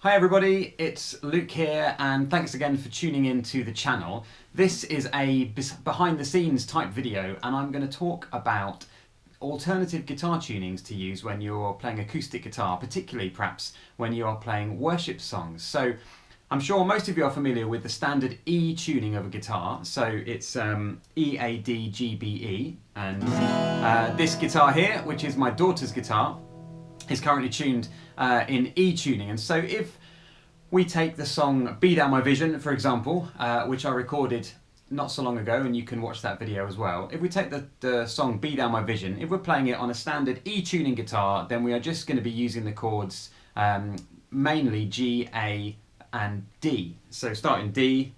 Hi everybody, it's Luke here and thanks again for tuning in to the channel. This is a behind the scenes type video and I'm going to talk about alternative guitar tunings to use when you're playing acoustic guitar, particularly perhaps when you are playing worship songs. So I'm sure most of you are familiar with the standard E tuning of a guitar. So it's E, A, D, G, B, E, and this guitar here, which is my daughter's guitar, is currently tuned in E tuning. And so if we take the song Be Thou My Vision, for example, which I recorded not so long ago, and you can watch that video as well. If we take the song Be Thou My Vision, if we're playing it on a standard E tuning guitar, then we are just going to be using the chords mainly G, A and D. So starting D,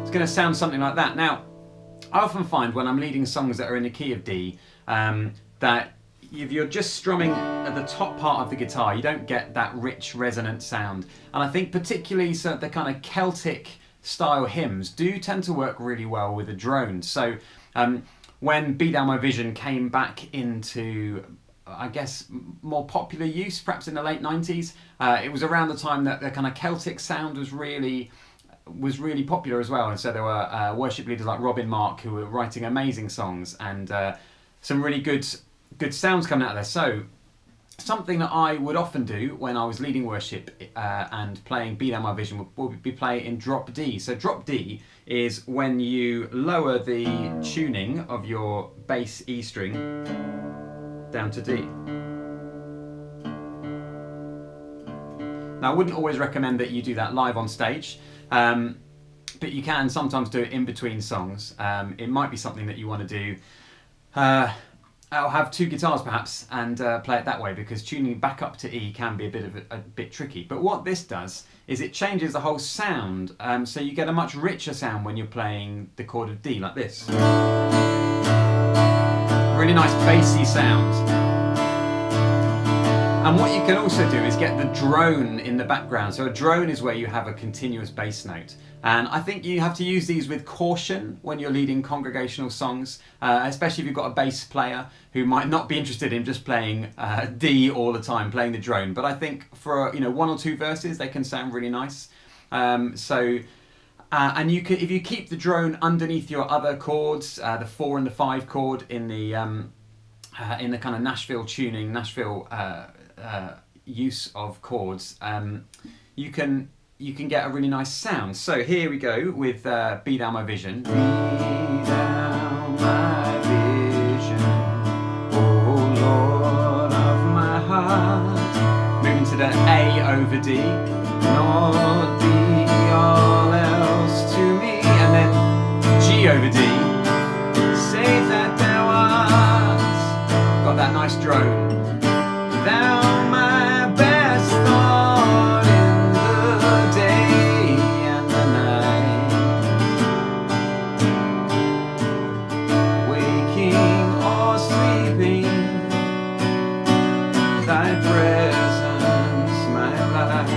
it's going to sound something like that. Now, I often find when I'm leading songs that are in the key of D, that if you're just strumming at the top part of the guitar, you don't get that rich resonant sound. And I think particularly the kind of Celtic style hymns do tend to work really well with a drone. So when Be Thou My Vision came back into, I guess, more popular use, perhaps in the late 90s, it was around the time that the kind of Celtic sound was really popular as well, and so there were worship leaders like Robin Mark who were writing amazing songs and some really good sounds coming out of there. So something that I would often do when I was leading worship and playing Be Thou My Vision would be play in drop D. So drop D is when you lower the tuning of your bass E string down to D. Now, I wouldn't always recommend that you do that live on stage, but you can sometimes do it in between songs. It might be something that you want to do. I'll have two guitars perhaps and play it that way, because tuning back up to E can be a bit tricky. But what this does is it changes the whole sound, so you get a much richer sound when you're playing the chord of D like this. Really nice bassy sound. And what you can also do is get the drone in the background. So a drone is where you have a continuous bass note. And I think you have to use these with caution when you're leading congregational songs, especially if you've got a bass player who might not be interested in just playing D all the time, playing the drone. But I think for one or two verses, they can sound really nice. And you can, if you keep the drone underneath your other chords, the 4 and the 5 chord in the kind of Nashville tuning, use of chords, you can get a really nice sound. So here we go with Be Thou My Vision. Be thou my vision, O Lord of my heart. Moving to the A over D. Lord, be all else to me. And then G over D. Save that thou art. Got that nice drone. Thou my best thought in the day and the night, waking or sleeping, thy presence my light.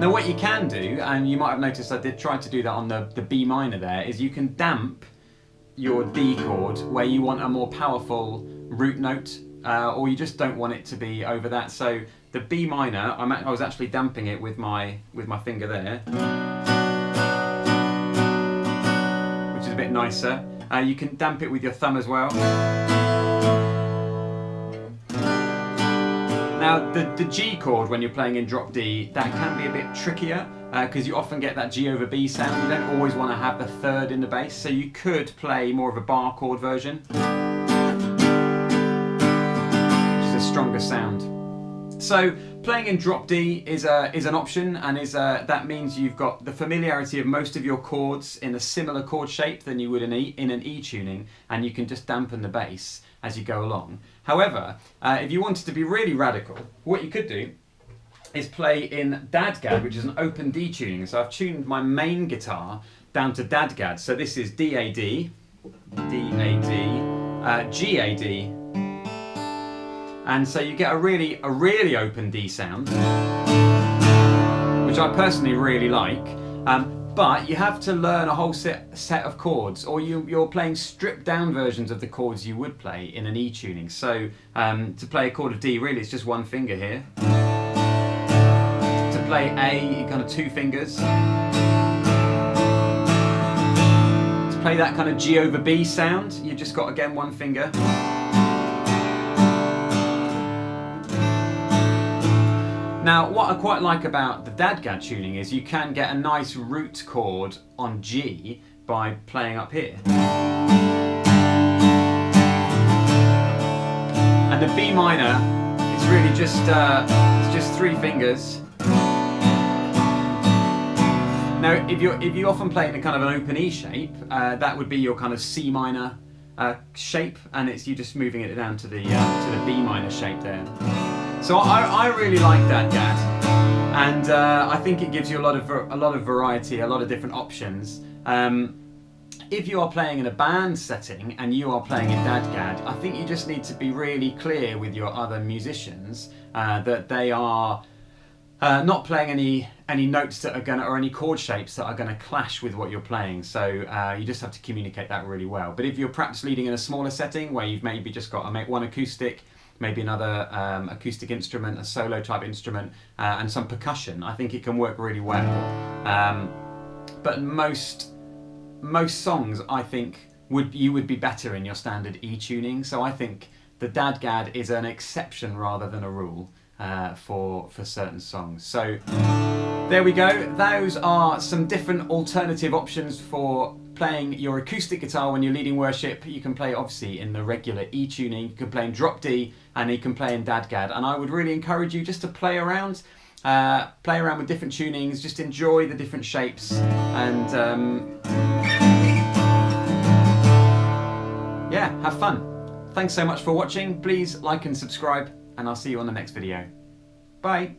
Now what you can do, and you might have noticed I did try to do that on the B minor there, is you can damp your D chord where you want a more powerful root note, or you just don't want it to be over that. So the B minor, I was actually damping it with my finger there, which is a bit nicer. You can damp it with your thumb as well. Now the G chord, when you're playing in drop D, that can be a bit trickier because you often get that G over B sound. You don't always want to have the third in the bass, so you could play more of a bar chord version, stronger sound. So playing in drop D is an option, and that means you've got the familiarity of most of your chords in a similar chord shape than you would in an E tuning, and you can just dampen the bass as you go along. However, if you wanted to be really radical, what you could do is play in DADGAD, which is an open D tuning. So I've tuned my main guitar down to DADGAD. So this is DAD, GAD, and so you get a really open D sound, which I personally really like. But you have to learn a whole set of chords, or you're playing stripped down versions of the chords you would play in an E tuning. So to play a chord of D, really it's just one finger here. To play A, kind of 2 fingers. To play that kind of G over B sound, you've just got, again, 1 finger. Now, what I quite like about the DADGAD tuning is you can get a nice root chord on G by playing up here. And the B minor is really just it's just 3 fingers. Now, if you often play in a kind of an open E shape, that would be your kind of C minor shape, and you just moving it down to the B minor shape there. So I really like DADGAD, and I think it gives you a lot of variety, a lot of different options. If you are playing in a band setting and you are playing in DADGAD, I think you just need to be really clear with your other musicians that they are not playing any notes that are or any chord shapes that are going to clash with what you're playing. So you just have to communicate that really well. But if you're perhaps leading in a smaller setting where you've maybe just got one acoustic, maybe another acoustic instrument, a solo type instrument, and some percussion, I think it can work really well. But most songs, I think, you would be better in your standard E tuning. So I think the DADGAD is an exception rather than a rule for certain songs. So there we go. Those are some different alternative options for playing your acoustic guitar when you're leading worship. You can play obviously in the regular E tuning, you can play in drop D, and you can play in DADGAD. And I would really encourage you just to play around with different tunings, just enjoy the different shapes, and yeah, have fun. Thanks so much for watching. Please like and subscribe, and I'll see you on the next video. Bye.